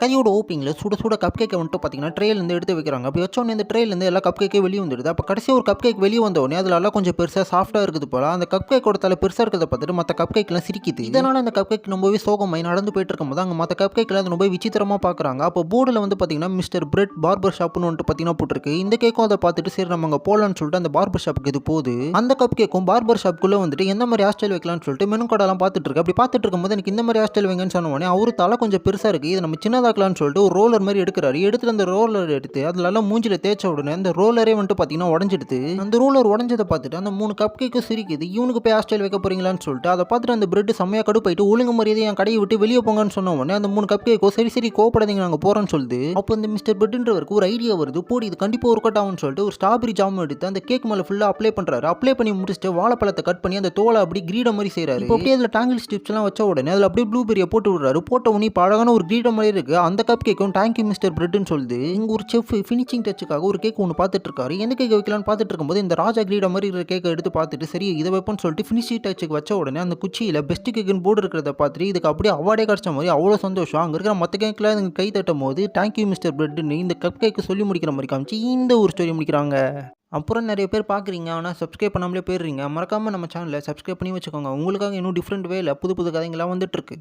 கையோட ஓப்பிங்கில் சுட சுட கப் கேக்கை வந்துட்டு பார்த்தீங்கன்னா ட்ரேலேருந்து எடுத்து வைக்கிறாங்க. அப்படி வச்சோடனே இந்த ட்ரேலேருந்து எல்லா கப் கேக்கே வெளியே வந்துடுது. அப்போ கடைசியாக ஒரு கப் கேக் வெளியே வந்தோடனே அதில் எல்லாம் கொஞ்சம் பெருசாக சாஃப்ட்டாக இருக்குது போல. அந்த கப் கேக்கோட தலை பெருசாக இருக்கிறத பார்த்துட்டு மற்ற கப் கேக்லாம் சிரிக்குது. இதனால் அந்த கப் கேக் ரொம்பவே சோகமாய் நடந்து போயிட்டு இருக்கும்போது அங்கே மற்ற கப் கேக்கில் அது ரொம்ப விசித்திரமாக பார்க்குறாங்க. அப்போ போர்டில் வந்து பார்த்தீங்கன்னா மிஸ்டர் பிரெட் பார்பர் ஷாப்னு வந்துட்டு பார்த்தீங்கன்னா போட்டிருக்கு. இந்த கேக்கும் அதை பார்த்துட்டு சரி நம்ம அங்கே போகலான்னு சொல்லிட்டு அந்த பார்பர் ஷாப்புக்கு இது போகுது. அந்த கப் கேக்கும் பார்பர் ஷாப்புக்குள்ளே வந்துட்டு எந்த மாதிரி ஹேர் ஸ்டைல் வைக்கலாம்னு சொல்லிட்டு மெனு கார்டெல்லாம் பார்த்துட்டு இருக்கு. அப்படி பார்த்துட்டு இருக்கும்போது எனக்கு இந்த மாதிரி ஹேர் ஸ்டைல் வைங்கன்னு சொன்ன உடனே அவரு தலை கொஞ்சம் பெருசாக இருக்குது, இதை நம்ம சின்னதாக்கலாம்னு சொல்லிட்டு ஒரு ரோலர் மாதிரி எடுக்கிறாரு. எடுத்துட்டு அந்த ரோலர் எடுத்து அதுலலாம் மூஞ்சில தேய்ச்ச உடனே அந்த ரோலரே வந்துட்டு பார்த்தீங்கன்னா உடஞ்சிடுது. அந்த ரோலர் உடஞ்சதை பார்த்துட்டு அந்த 3 கப் கேக்கும் சிரிக்குது. இவனுக்கு போய் ஹேர் ஸ்டைல் வைக்க போறீங்களான்னு சொல்லிட்டு அதை பார்த்துட்டு அந்த பிரெட் செம்மையாக கடுப்பாயிட்டு ஒழுங்கு மரியாதை என் கடையை விட்டு வெளியே போங்கன்னு சொன்ன உடனே அந்த 3 கப் கேக்கோ சரி சரி கோப்படாதீங்க நாங்கள் போகிறோன்னு சொல்லுது. அப்போ இந்த மிஸ்டர் பிரெட்ன்றவருக்கு ஒரு ஐடியா வருது, போடி இது கண்டிப்பாக ஒர்க் அவுட் ஆகும்னு சொல்லிட்டு ஒரு ஸ்ட்ராபெரி ஜாம் எடுத்து அந்த கேக் மேலே ஃபுல்லாக அப்ளை பண்ணுறாரு. அப்ளை பண்ணி முடிச்சுட்டு வாழைப்பழத்தை கட் பண்ணி அந்த தோலை அப்படி கிரீட மாதிரி செய்கிறாரு. இப்போ அப்படியே அதில் டாங்கிள் ஸ்டிப்ஸ்லாம் வச்ச உடனே அதில் அப்படியே ப்ளூபெரியை போட்டு விடுறாரு. போட்ட உடனே இப்போ அழகான ஒரு கிரீட மாதிரி இருக்கு. அந்த கப் கேக்கும் தேங்க்யூ மிஸ்டர் பிரெட்னு சொல்லுது. இங்க ஒரு செஃப் ஃபினிஷிங் டச்சுக்காக ஒரு கேக் ஒன்று பார்த்துட்டு இருக்காரு. எந்த கேக் வைக்கலாம்னு பார்த்துட்டு இருக்கும்போது இந்த ராஜா கிரீட மாதிரி இருக்கிற கேக்கை எடுத்து பார்த்துட்டு சரி இதை வைப்போம்னு சொல்லிட்டு ஃபினிஷிங் டச்சுக்கு வச்ச உடனே அந்த குச்சியில் பெஸ்ட் கேக்குன்னு போர்டு இருக்கிறத பார்த்துட்டு இதுக்கு அப்படியே அவார்டே கிடைச்ச மாதிரி அவ்வளோ சந்தோஷம். அங்கே இருக்கிற மற்ற கேக்கில் அதுங்க கை தட்டும் போது தேங்க்யூ மிஸ்டர் பிரெட்னு இந்த கப் கேக்கு சொல்லி முடிக்கிற மாதிரி காமிச்சு இந்த ஒரு ஸ்டோரி முடிக்கிறாங்க. அப்புறம் நிறைய பேர் பார்க்குறீங்க ஆனால் சப்ஸ்கிரைப் பண்ணாமலே போயிடுறீங்க. மறக்காமல் நம்ம சேனலை சப்ஸ்கிரைப் பண்ணி வச்சுக்கோங்க. உங்களுக்காக இன்னும் டிஃப்ரெண்ட் வேல புது புது கதைங்களாம் வந்துட்டுருக்கு.